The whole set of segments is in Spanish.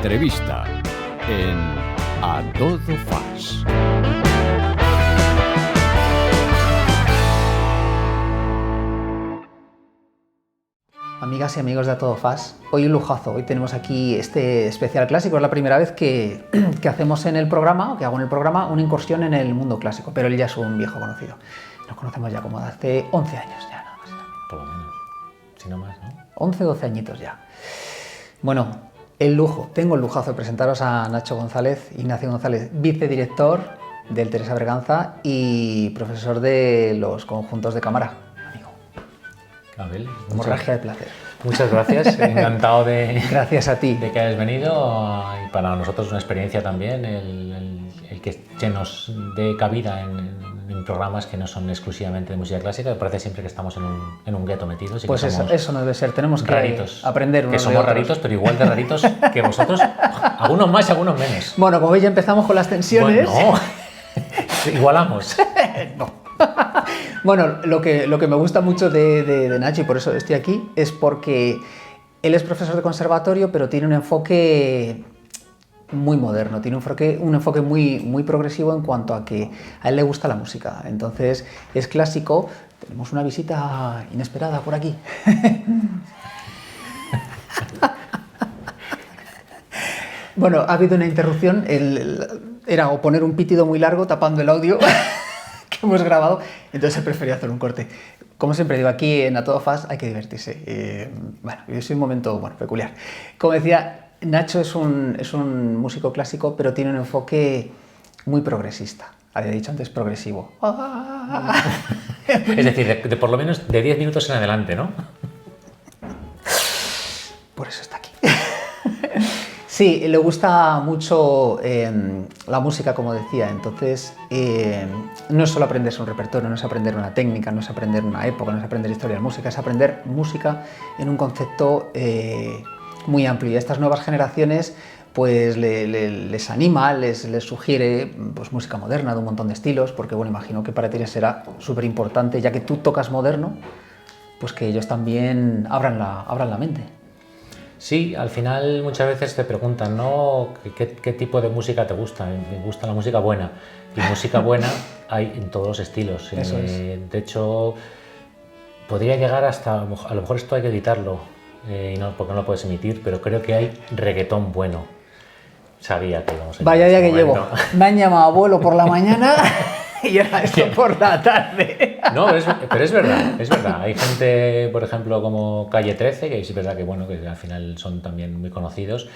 entrevista en A Todo Fas. Amigas y amigos de A Todo Fas, hoy un lujazo. Hoy tenemos aquí este especial clásico. Es la primera vez que hacemos en el programa, o que hago en el programa, una incursión en el mundo clásico, pero él ya es un viejo conocido. Nos conocemos ya como de hace 11 años ya, nada más. Por lo menos, si no más, ¿no? 11 o 12 añitos ya. Bueno, tengo el lujazo de presentaros a Nacho González, Ignacio González, vicedirector del Teresa Berganza y profesor de los conjuntos de cámara. Abel, Hemorragia de placer. Muchas gracias, encantado Gracias a ti. de que hayas venido, y para nosotros una experiencia también el que se nos dé cabida en programas que no son exclusivamente de música clásica. Me parece siempre que estamos en un gueto metidos y pues que eso no debe ser, tenemos que raritos, aprender unos que somos de otros. raritos, pero igual de raritos que vosotros, algunos más y algunos menos. Bueno, como veis ya empezamos con las tensiones. Bueno, igualamos. No. Bueno, lo que me gusta mucho de Nacho, y por eso estoy aquí, es porque él es profesor de conservatorio, pero tiene un enfoque muy moderno, tiene un enfoque muy progresivo en cuanto a que a él le gusta la música. Entonces es clásico. Tenemos una visita inesperada por aquí. Bueno, ha habido una interrupción, era o poner un pitido muy largo tapando el audio que hemos grabado, entonces he preferido hacer un corte. Como siempre digo, aquí en A Todo Fas hay que divertirse. Bueno, es un momento peculiar. Como decía, Nacho es un músico clásico, pero tiene un enfoque muy progresista. Había dicho antes progresivo. Es decir, de por lo menos de 10 minutos en adelante, ¿no? Por eso está aquí. Sí, le gusta mucho la música, como decía. Entonces, no es solo aprenderse un repertorio, no es aprender una técnica, no es aprender una época, no es aprender historia de la música, es aprender música en un concepto muy amplio. Y a estas nuevas generaciones pues les anima, les sugiere pues, música moderna de un montón de estilos, porque bueno, imagino que para ti será súper importante, ya que tú tocas moderno, pues que ellos también abran la mente. Sí, al final muchas veces te preguntan, ¿no? ¿Qué tipo de música te gusta? Me gusta la música buena. Y música buena hay en todos los estilos. Eso es. De hecho, podría llegar hasta, a lo mejor esto hay que editarlo, y no, porque no lo puedes emitir, pero creo que hay reggaetón bueno. Sabía que íbamos a Vaya día que momento. llevo. Me han llamado abuelo por la mañana y ahora esto por la tarde. No, pero es verdad. Hay gente, por ejemplo, como Calle 13, que es verdad que, bueno, que al final son también muy conocidos,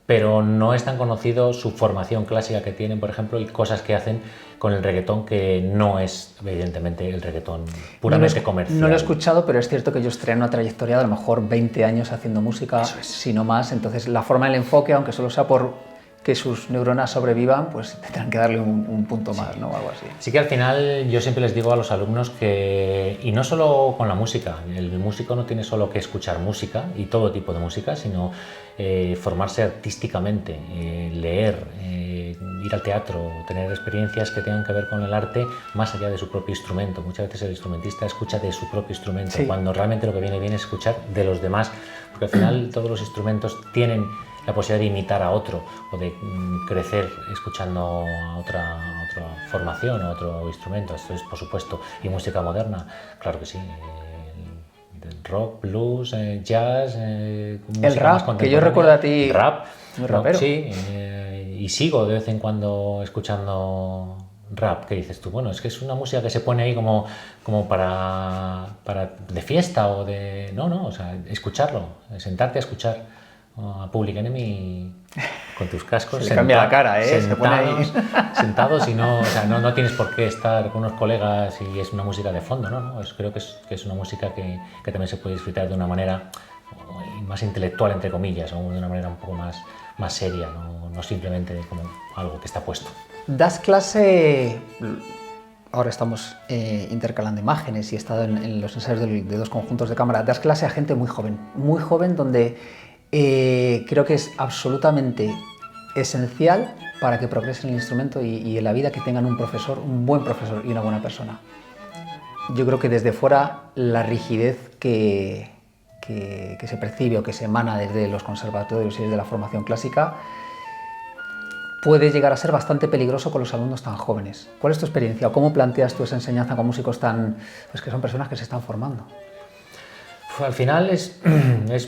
pero no es tan conocido su formación clásica que tienen, por ejemplo, y cosas que hacen con el reggaetón que no es, evidentemente, el reggaetón puramente comercial. No lo he escuchado, pero es cierto que ellos traen una trayectoria de a lo mejor 20 años haciendo música, Eso es. si no más. Entonces, la forma del enfoque, aunque solo sea por que sus neuronas sobrevivan, pues tendrán que darle un punto más, ¿no? Algo así. Sí que al final yo siempre les digo a los alumnos que, y no solo con la música, el músico no tiene solo que escuchar música y todo tipo de música, sino formarse artísticamente, leer, ir al teatro, tener experiencias que tengan que ver con el arte más allá de su propio instrumento. Muchas veces el instrumentista escucha de su propio instrumento, sí, cuando realmente lo que viene bien es escuchar de los demás, porque al final todos los instrumentos tienen la posibilidad de imitar a otro o de crecer escuchando a otra formación, a otro instrumento. Esto es, por supuesto, y música moderna, claro que sí. Rock, blues, jazz, el rap, que yo recuerdo a ti. Rap, muy rapero. Sí, y sigo de vez en cuando escuchando rap. ¿Qué dices tú? Bueno, es que es una música que se pone ahí como para de fiesta o de... No, o sea, escucharlo, sentarte a escuchar a Public Enemy con tus cascos. Se le cambia la cara, ¿eh? Sentados y no, o sea, no tienes por qué estar con unos colegas y es una música de fondo, ¿no? Creo que es una música que también se puede disfrutar de una manera más intelectual, entre comillas, o de una manera un poco más seria, no simplemente como algo que está puesto. Das clase... Ahora estamos intercalando imágenes y he estado en los ensayos de dos conjuntos de cámara. Das clase a gente muy joven, donde creo que es absolutamente esencial para que progrese el instrumento y en la vida que tengan un buen profesor y una buena persona. Yo creo que desde fuera la rigidez que que se percibe o que se emana desde los conservatorios y desde la formación clásica, puede llegar a ser bastante peligroso con los alumnos tan jóvenes. ¿Cuál es tu experiencia o cómo planteas tú esa enseñanza con músicos pues que son personas que se están formando? Al final es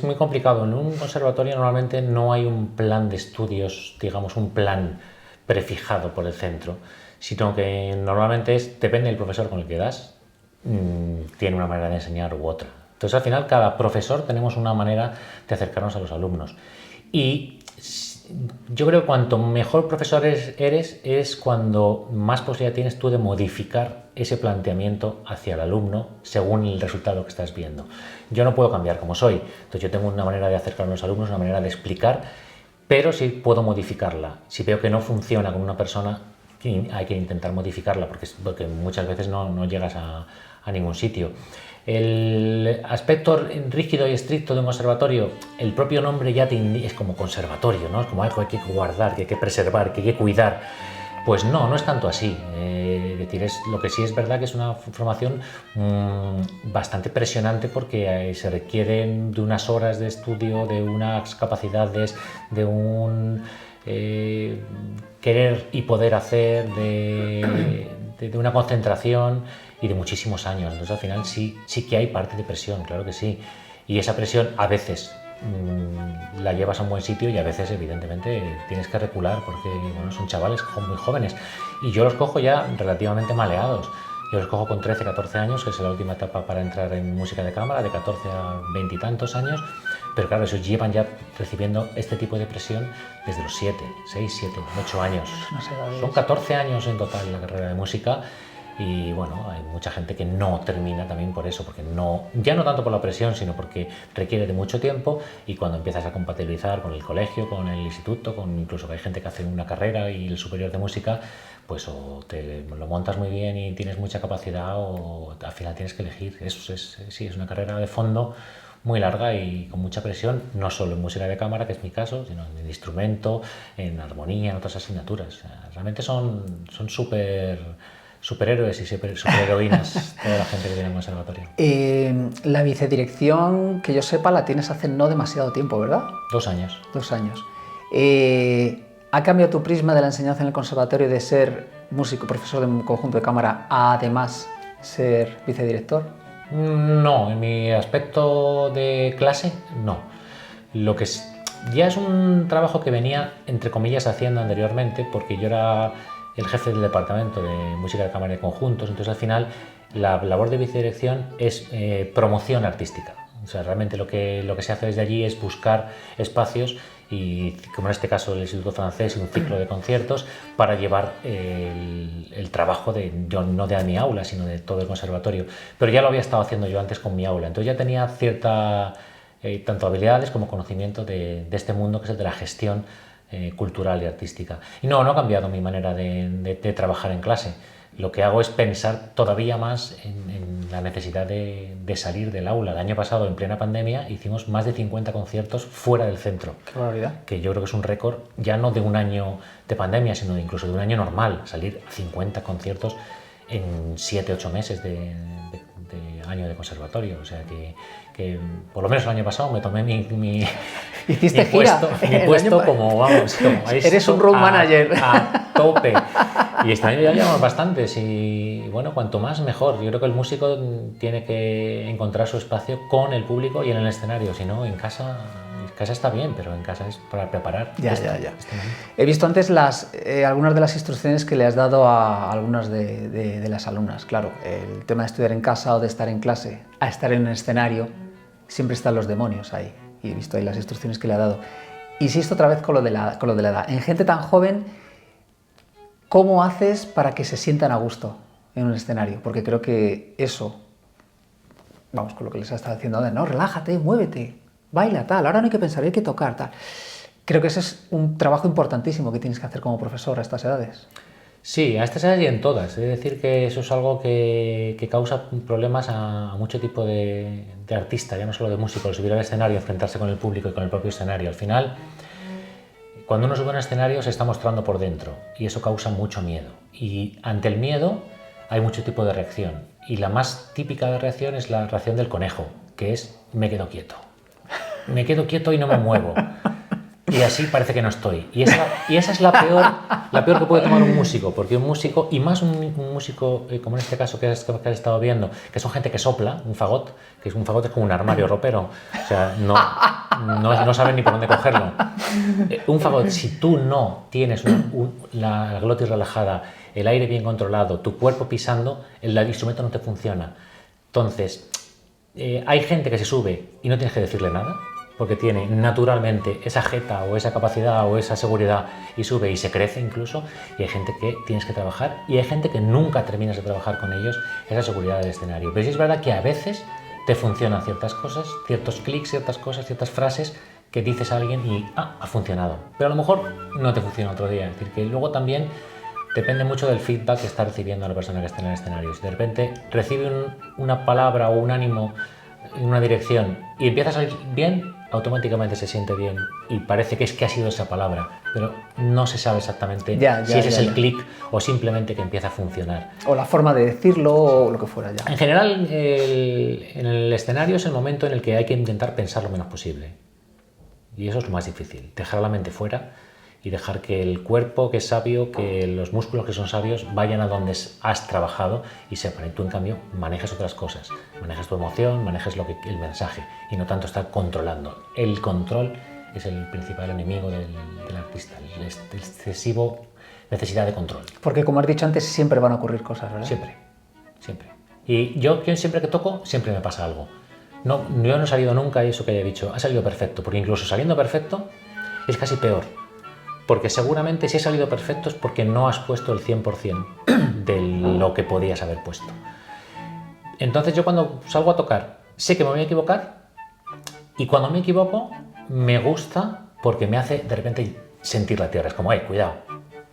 muy complicado. En un conservatorio normalmente no hay un plan de estudios, digamos un plan prefijado por el centro, sino que normalmente depende del profesor con el que das, tiene una manera de enseñar u otra. Entonces al final cada profesor tenemos una manera de acercarnos a los alumnos. Y yo creo que cuanto mejor profesor eres es cuando más posibilidad tienes tú de modificar ese planteamiento hacia el alumno según el resultado que estás viendo. Yo no puedo cambiar como soy, entonces yo tengo una manera de acercarme a los alumnos, una manera de explicar, pero sí puedo modificarla. Si veo que no funciona con una persona, hay que intentar modificarla porque muchas veces no llegas a ningún sitio. El aspecto rígido y estricto de un conservatorio, el propio nombre ya es como conservatorio, ¿no? Es como algo que hay que guardar, que hay que preservar, que hay que cuidar. Pues no es tanto así. Es decir, lo que sí es verdad que es una formación bastante presionante porque se requieren de unas horas de estudio, de unas capacidades, de un querer y poder hacer, de una concentración y de muchísimos años. Entonces al final sí que hay parte de presión, claro que sí. Y esa presión a veces la llevas a un buen sitio y a veces evidentemente tienes que recular porque bueno, son chavales muy jóvenes y yo los cojo ya relativamente maleados. Yo los cojo con 13, 14 años, que es la última etapa para entrar en música de cámara, de 14 a 20 y tantos años, pero claro, esos llevan ya recibiendo este tipo de presión desde los 6, 7, 8 años. Son 14 años en total la carrera de música. Y bueno, hay mucha gente que no termina también por eso, porque ya no tanto por la presión, sino porque requiere de mucho tiempo y cuando empiezas a compatibilizar con el colegio, con el instituto, incluso que hay gente que hace una carrera y el superior de música, pues o te lo montas muy bien y tienes mucha capacidad o al final tienes que elegir. Sí, es una carrera de fondo muy larga y con mucha presión, no solo en música de cámara, que es mi caso, sino en el instrumento, en armonía, en otras asignaturas. O sea, realmente son superhéroes y superheroínas toda la gente que tiene en el conservatorio. La vicedirección, que yo sepa, la tienes hace no demasiado tiempo, ¿verdad? 2 años. 2 años. ¿Ha cambiado tu prisma de la enseñanza en el conservatorio de ser músico, profesor de un conjunto de cámara, a además ser vicedirector? No, en mi aspecto de clase, no. Lo que ya es un trabajo que venía, entre comillas, haciendo anteriormente, porque yo era el jefe del departamento de música de cámara y conjuntos, entonces al final la labor de vicedirección es promoción artística. O sea, realmente lo que se hace desde allí es buscar espacios y, como en este caso el Instituto Francés, un ciclo de conciertos para llevar el trabajo no de mi aula, sino de todo el conservatorio. Pero ya lo había estado haciendo yo antes con mi aula, entonces ya tenía cierta tanto habilidades como conocimiento de este mundo que es el de la gestión cultural y artística. Y no ha cambiado mi manera de trabajar en clase. Lo que hago es pensar todavía más en la necesidad de salir del aula. El año pasado, en plena pandemia, hicimos más de 50 conciertos fuera del centro. ¡Qué barbaridad! Que yo creo que es un récord, ya no de un año de pandemia, sino incluso de un año normal. Salir a 50 conciertos en 7, 8 meses de año de conservatorio. O sea que por lo menos el año pasado me tomé mi puesto como eres un road manager a tope. Y este año ya llevamos bastantes y bueno, cuanto más mejor. Yo creo que el músico tiene que encontrar su espacio con el público y en el escenario, si no en casa está bien, pero en casa es para preparar. Ya. He visto antes algunas de las instrucciones que le has dado a algunas de las alumnas. Claro, el tema de estudiar en casa o de estar en clase a estar en un escenario, siempre están los demonios ahí. Y he visto ahí las instrucciones que le ha dado. Insisto otra vez con lo de la edad. En gente tan joven, ¿cómo haces para que se sientan a gusto en un escenario? Porque creo que eso, vamos, con lo que les has estado diciendo, no, relájate, muévete, baila, tal, ahora no hay que pensar, hay que tocar, tal. Creo que ese es un trabajo importantísimo que tienes que hacer como profesor a estas edades. Sí, a estas edades y en todas. Es decir, que eso es algo que causa problemas a mucho tipo de artista, ya no solo de músico, subir al escenario, enfrentarse con el público y con el propio escenario. Al final, cuando uno sube a un escenario se está mostrando por dentro y eso causa mucho miedo. Y ante el miedo hay mucho tipo de reacción. Y la más típica de reacción es la reacción del conejo, que es me quedo quieto. me quedo quieto y no me muevo. Y así parece que no estoy. Y esa es la peor que puede tomar un músico, porque un músico, y más un músico como en este caso que has estado viendo, que son gente que sopla, un fagot, que es un fagot es como un armario ropero, o sea, no saben ni por dónde cogerlo. Un fagot, si tú no tienes la glotis relajada, el aire bien controlado, tu cuerpo pisando, el instrumento no te funciona. Entonces, hay gente que se sube y no tienes que decirle nada, porque tiene naturalmente esa jeta o esa capacidad o esa seguridad y sube y se crece incluso, y hay gente que tienes que trabajar y hay gente que nunca terminas de trabajar con ellos esa seguridad del escenario. Pero sí es verdad que a veces te funcionan ciertas cosas, ciertos clics, ciertas cosas, ciertas frases que dices a alguien y ha funcionado, pero a lo mejor no te funciona otro día. Es decir, que luego también depende mucho del feedback que está recibiendo la persona que está en el escenario. Si de repente recibe una palabra o un ánimo en una dirección y empieza a salir bien, automáticamente se siente bien y parece que ha sido esa palabra, pero no se sabe exactamente si ese es el clic o simplemente que empieza a funcionar. O la forma de decirlo o lo que fuera ya. En general, en el escenario es el momento en el que hay que intentar pensar lo menos posible. Y eso es lo más difícil, dejar la mente fuera y dejar que el cuerpo, que es sabio, que los músculos que son sabios vayan a donde has trabajado y sepan. Y tú, en cambio, manejas otras cosas. Manejas tu emoción, manejas el mensaje y no tanto estar controlando. El control es el principal enemigo del artista, el excesivo necesidad de control. Porque, como has dicho antes, siempre van a ocurrir cosas, ¿verdad? Siempre, siempre. Y yo siempre que toco, siempre me pasa algo. Yo no he salido nunca, y eso que haya dicho, ha salido perfecto, porque incluso saliendo perfecto es casi peor. Porque seguramente si ha salido perfecto es porque no has puesto el 100% de lo que podías haber puesto. Entonces yo cuando salgo a tocar sé que me voy a equivocar y cuando me equivoco me gusta porque me hace de repente sentir la tierra. Es como, cuidado,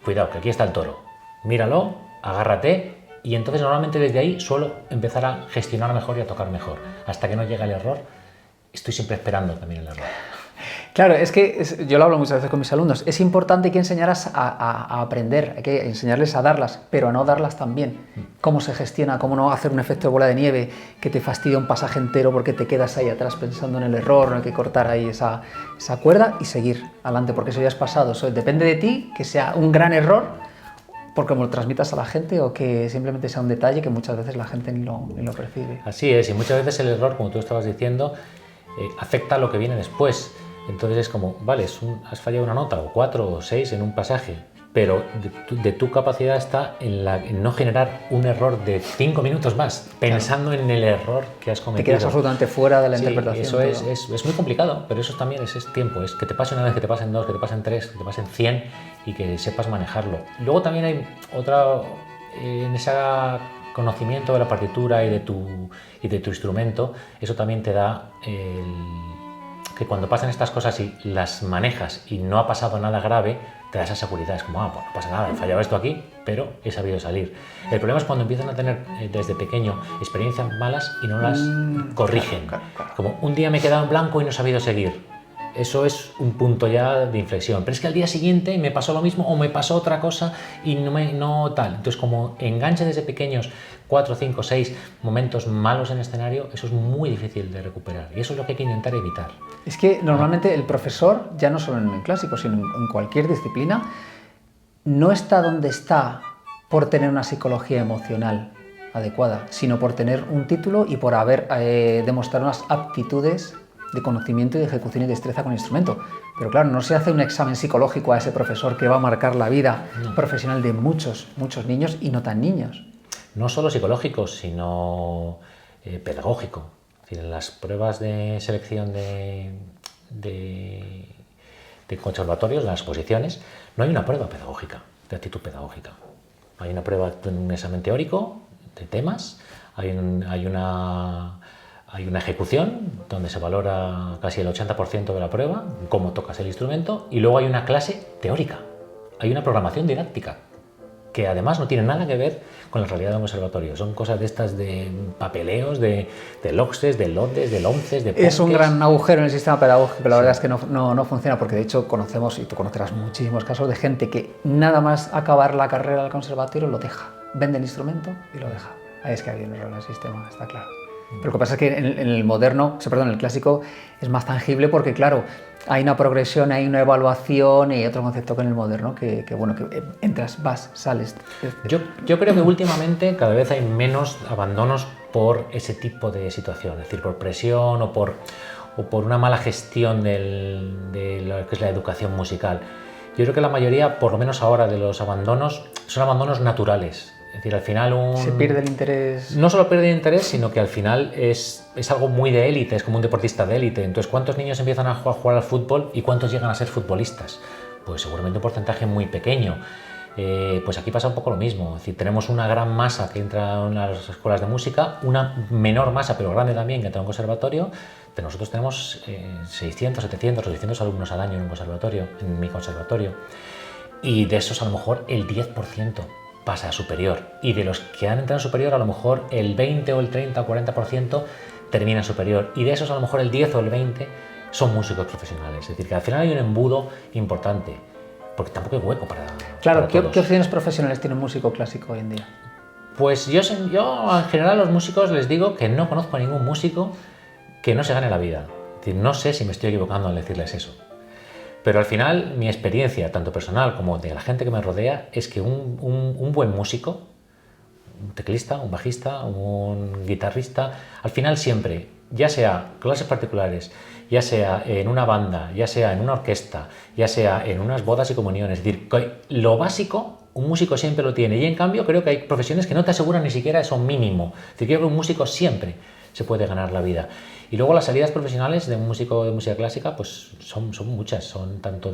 que aquí está el toro. Míralo, agárrate y entonces normalmente desde ahí suelo empezar a gestionar mejor y a tocar mejor. Hasta que no llega el error, estoy siempre esperando también el error. Claro, es que yo lo hablo muchas veces con mis alumnos, es importante que enseñaras a aprender, hay que enseñarles a darlas, pero a no darlas también. Cómo se gestiona, cómo no hacer un efecto de bola de nieve que te fastidia un pasaje entero porque te quedas ahí atrás pensando en el error, no hay que cortar ahí esa cuerda y seguir adelante, porque eso ya es pasado. Eso depende de ti, que sea un gran error, porque como lo transmitas a la gente o que simplemente sea un detalle que muchas veces la gente ni lo percibe. Así es, y muchas veces el error, como tú estabas diciendo, afecta a lo que viene después. Entonces es como, vale, has fallado una nota, o 4 o 6 en un pasaje, pero de tu capacidad está en no generar un error de 5 minutos más, pensando en el error que has cometido. Te quedas absolutamente fuera de la interpretación. Eso es muy complicado, pero eso también es tiempo, es que te pase una vez, que te pasen 2, que te pasen 3, que te pasen 100 y que sepas manejarlo. Luego también hay otra, en ese conocimiento de la partitura y de tu instrumento, eso también te da que cuando pasan estas cosas y las manejas y no ha pasado nada grave, te da esa seguridad. Es como, pues no pasa nada, he fallado esto aquí, pero he sabido salir. El problema es cuando empiezan a tener desde pequeño experiencias malas y no las corrigen. Claro. Como un día me he quedado en blanco y no he sabido seguir. Eso es un punto ya de inflexión. Pero es que al día siguiente me pasó lo mismo o me pasó otra cosa y no tal. Entonces, como enganche desde pequeños 4, 5, 6 momentos malos en escenario, eso es muy difícil de recuperar. Y eso es lo que hay que intentar evitar. Es que normalmente el profesor, ya no solo en el clásico, sino en cualquier disciplina, no está donde está por tener una psicología emocional adecuada, sino por tener un título y por haber demostrado unas aptitudes de conocimiento y de ejecución y destreza con el instrumento. Pero claro, no se hace un examen psicológico a ese profesor que va a marcar la vida profesional de muchos niños y no tan niños. No solo psicológico, sino pedagógico. Es decir, en las pruebas de selección de conservatorios, las posiciones, no hay una prueba pedagógica, de actitud pedagógica. Hay una prueba en un examen teórico de temas, hay una ejecución donde se valora casi el 80% de la prueba, cómo tocas el instrumento, y luego hay una clase teórica, hay una programación didáctica, que además no tiene nada que ver con la realidad de un conservatorio. Son cosas de estas de papeleos, de LOCSES, de LODES, de LOMCES, de PONCES. Es un gran agujero en el sistema pedagógico, la verdad es que no funciona, porque de hecho conocemos, y tú conocerás muchísimos casos de gente que nada más acabar la carrera del conservatorio lo deja, vende el instrumento y lo deja. Ahí es que hay un error en el sistema, está claro. Pero lo que pasa es que en el moderno, o sea, perdón, en el clásico es más tangible porque, claro, hay una progresión, hay una evaluación y otro concepto que en el moderno que bueno, que entras, vas, sales. Yo creo que últimamente cada vez hay menos abandonos por ese tipo de situación, es decir, por presión o por una mala gestión de lo que es la educación musical. Yo creo que la mayoría, por lo menos ahora, de los abandonos son abandonos naturales. Es decir, al final se pierde el interés. No solo pierde el interés, sino que al final es algo muy de élite, es como un deportista de élite. Entonces, ¿cuántos niños empiezan a jugar al fútbol y cuántos llegan a ser futbolistas? Pues seguramente un porcentaje muy pequeño. Pues aquí pasa un poco lo mismo. Es decir, tenemos una gran masa que entra en las escuelas de música, una menor masa, pero grande también, que entra en un conservatorio. Pero nosotros tenemos 600, 700 o 600 alumnos al año en un conservatorio, en mi conservatorio. Y de esos a lo mejor el 10% pasa a superior, y de los que han entrado en superior a lo mejor el 20 o el 30 o 40% termina en superior, y de esos a lo mejor el 10 o el 20 son músicos profesionales. Es decir, que al final hay un embudo importante, porque tampoco hay hueco para Claro, para ¿qué opciones profesionales tiene un músico clásico hoy en día? Pues yo en general a los músicos les digo que no conozco a ningún músico que no se gane la vida. Es decir, no sé si me estoy equivocando al decirles eso. Pero al final, mi experiencia, tanto personal como de la gente que me rodea, es que un buen músico, un teclista, un bajista, un guitarrista, al final siempre, ya sea clases particulares, ya sea en una banda, ya sea en una orquesta, ya sea en unas bodas y comuniones, es decir, lo básico un músico siempre lo tiene, y en cambio creo que hay profesiones que no te aseguran ni siquiera eso mínimo. Es decir, creo que un músico siempre se puede ganar la vida. Y luego las salidas profesionales de un músico de música clásica pues son muchas, son tanto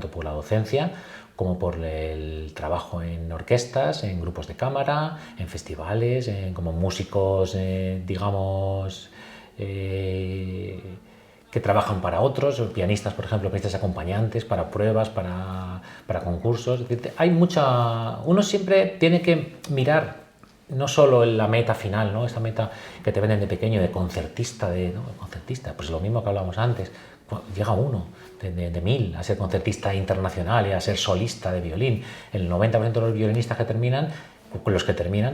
por la docencia como por el trabajo en orquestas, en grupos de cámara, en festivales, como músicos, digamos, que trabajan para otros, pianistas, por ejemplo, pianistas acompañantes, para pruebas, para concursos. Es decir, uno siempre tiene que mirar no solo en la meta final, ¿no? Esta meta que te venden de pequeño de concertista, pues lo mismo que hablábamos antes. Llega uno de 1000 a ser concertista internacional y a ser solista de violín. El 90% de los violinistas que terminan,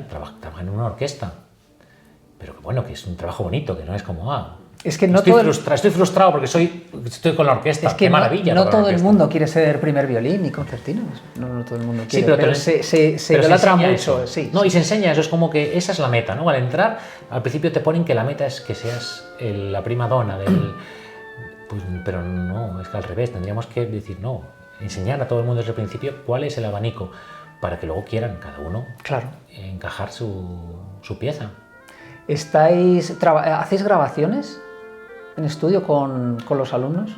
trabajan en una orquesta. Pero que bueno, que es un trabajo bonito, que no es como, es que no estoy frustrado porque estoy con la orquesta. Es que qué maravilla. No todo el mundo quiere ser primer violín ni concertino. No todo el mundo quiere. Sí, pero se idolatra mucho. Sí, no, y se enseña eso. Es como que esa es la meta, ¿no? Al entrar, al principio te ponen que la meta es que seas la prima donna del. Pues, pero no, es que al revés. Tendríamos que decir, no, enseñar a todo el mundo desde el principio cuál es el abanico para que luego quieran cada uno encajar su pieza. ¿Hacéis grabaciones en estudio con los alumnos?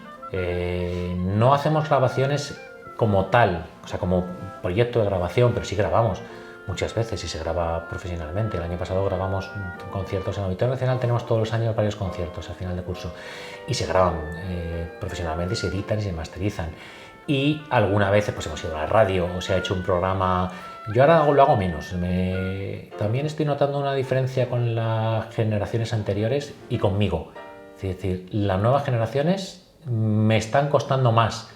No hacemos grabaciones como tal, o sea, como proyecto de grabación, pero sí grabamos muchas veces y se graba profesionalmente. El año pasado grabamos conciertos en el Auditorio Nacional, tenemos todos los años varios conciertos al final de curso y se graban profesionalmente y se editan y se masterizan. Y alguna vez pues hemos ido a la radio o se ha hecho un programa. Yo ahora lo hago menos. También estoy notando una diferencia con las generaciones anteriores y conmigo. Es decir, las nuevas generaciones me están costando más.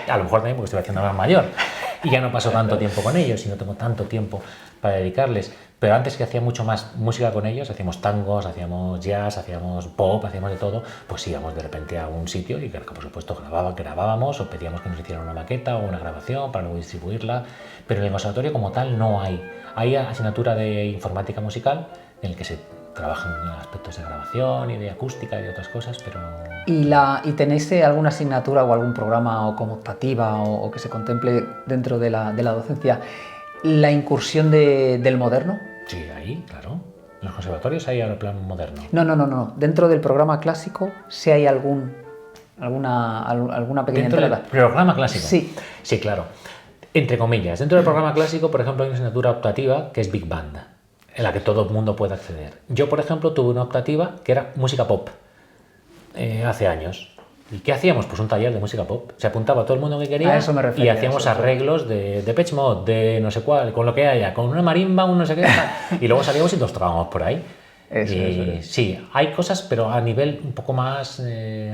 A lo mejor también porque estoy haciendo más mayor y ya no paso tanto tiempo con ellos y no tengo tanto tiempo para dedicarles. Pero antes, que hacía mucho más música con ellos, hacíamos tangos, hacíamos jazz, hacíamos pop, hacíamos de todo, pues íbamos de repente a un sitio y que por supuesto grabábamos o pedíamos que nos hicieran una maqueta o una grabación para luego distribuirla. Pero en el conservatorio como tal no hay. Hay asignatura de informática musical en el que se trabajan aspectos de grabación y de acústica y de otras cosas, pero... ¿Y tenéis alguna asignatura o algún programa o como optativa o que se contemple dentro de la docencia la incursión del moderno? Sí, ahí, claro. En los conservatorios hay el plan moderno. No. Dentro del programa clásico, ¿sí hay alguna pequeña ¿Dentro entrada? del programa clásico? Sí. Sí, claro. Entre comillas. Dentro del programa clásico, por ejemplo, hay una asignatura optativa que es Big Band, en la que todo el mundo puede acceder. Yo, por ejemplo, tuve una optativa que era música pop hace años. ¿Y qué hacíamos? Pues un taller de música pop. Se apuntaba todo el mundo que quería a eso me refería, y hacíamos arreglos de Depeche Mode, de no sé cuál, con lo que haya, con una marimba, un no sé qué. Y luego salíamos y nos tocábamos por ahí. Eso. Sí, hay cosas, pero a nivel un poco más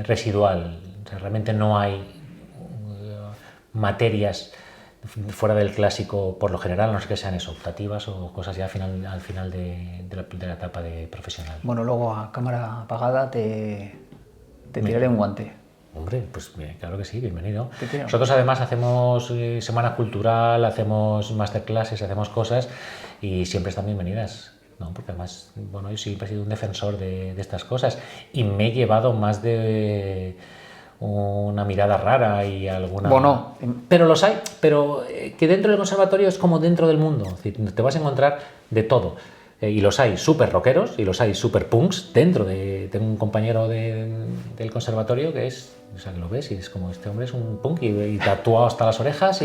residual. O sea, realmente no hay materias fuera del clásico por lo general, a no ser que sean eso, optativas o cosas ya al final de la etapa de profesional. Bueno, luego a cámara apagada te tiraré un guante. Hombre, pues bien, claro que sí, bienvenido. Nosotros además hacemos semana cultural, hacemos masterclasses, hacemos cosas y siempre están bienvenidas, ¿no? Porque además, bueno, yo siempre he sido un defensor de estas cosas y me he llevado más de una mirada rara y alguna... Bueno, pero los hay, pero que dentro del conservatorio es como dentro del mundo, es decir, te vas a encontrar de todo. Y los hay súper rockeros y los hay súper punks dentro de... Tengo un compañero del conservatorio que es... O sea, que lo ves y es como, este hombre es un punk y tatuado hasta las orejas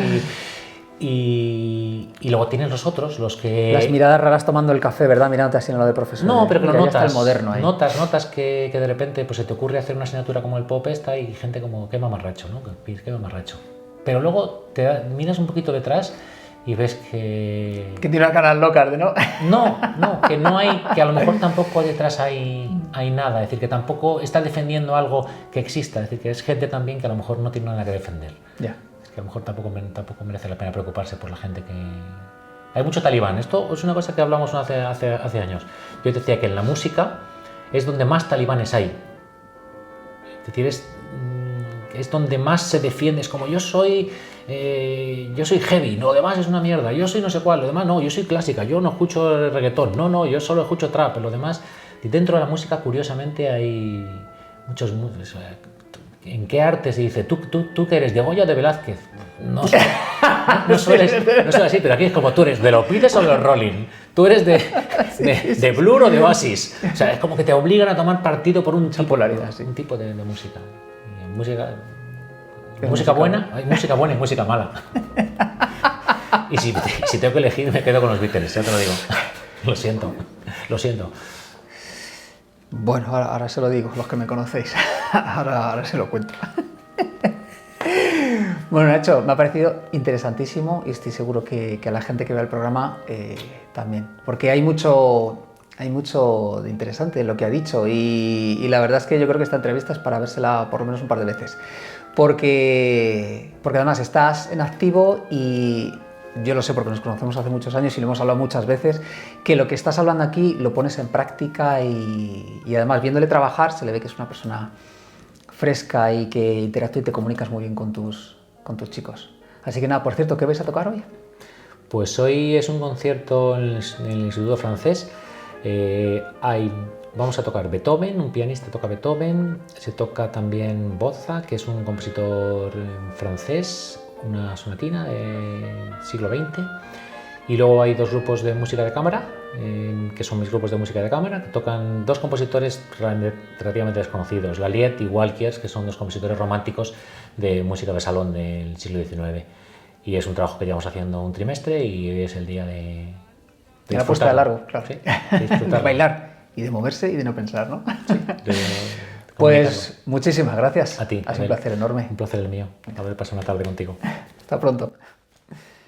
y luego tienes los otros, los que... Las miradas raras tomando el café, ¿verdad? Mirándote así en lo de profesor. No, pero que lo notas. El moderno ahí. Notas que de repente pues, se te ocurre hacer una asignatura como el pop esta y gente como, qué mamarracho, ¿no? Qué mamarracho. Pero luego miras un poquito detrás y ves que... Que tiene una cara loca, ¿no? No, que no hay, que a lo mejor tampoco detrás hay nada, es decir, que tampoco está defendiendo algo que exista, es decir, que es gente también que a lo mejor no tiene nada que defender. Ya. Es que a lo mejor tampoco merece la pena preocuparse por la gente que... Hay mucho talibán, esto es una cosa que hablamos hace años. Yo decía que en la música es donde más talibanes hay. Es decir, es donde más se defiende, es como yo soy heavy, lo demás es una mierda, yo soy no sé cuál, lo demás no, yo soy clásica, yo no escucho reggaetón, no, yo solo escucho trap, lo demás. Y dentro de la música, curiosamente, hay muchos... ¿En qué arte se dice? ¿Tú qué eres? ¿De Goya o de Velázquez? No sé. No suele así, pero aquí es como tú eres de los Beatles o de los Rolling. Tú eres de Blur o de Oasis. O sea, es como que te obligan a tomar partido por un tipo de música. Y música buena, hay música buena y música mala. Y si tengo que elegir, me quedo con los Beatles, ya te lo digo. Lo siento. Bueno, ahora se lo digo, los que me conocéis. ahora se lo cuento. Bueno, Nacho, me ha parecido interesantísimo y estoy seguro que a la gente que vea el programa también. Porque hay mucho de interesante en lo que ha dicho y la verdad es que yo creo que esta entrevista es para vérsela por lo menos un par de veces. Porque además estás en activo y yo lo sé porque nos conocemos hace muchos años y lo hemos hablado muchas veces, que lo que estás hablando aquí lo pones en práctica y además viéndole trabajar se le ve que es una persona fresca y que interactúa y te comunicas muy bien con tus chicos. Así que nada, por cierto, ¿qué vais a tocar hoy? Pues hoy es un concierto en el Instituto Francés. Vamos a tocar Beethoven, un pianista toca Beethoven, se toca también Bozza, que es un compositor francés, una sonatina del siglo XX, y luego hay dos grupos de música de cámara, que son mis grupos de música de cámara, que tocan dos compositores relativamente desconocidos, Laliet y Walkiers, que son dos compositores románticos de música de salón del siglo XIX, y es un trabajo que llevamos haciendo un trimestre y hoy es el día de la puesta de largo, claro. Sí, de bailar y de moverse y de no pensar, ¿no? Sí, pues muchísimas gracias. A ti. Ha sido un placer enorme. Un placer el mío, haber pasado una tarde contigo. Hasta pronto.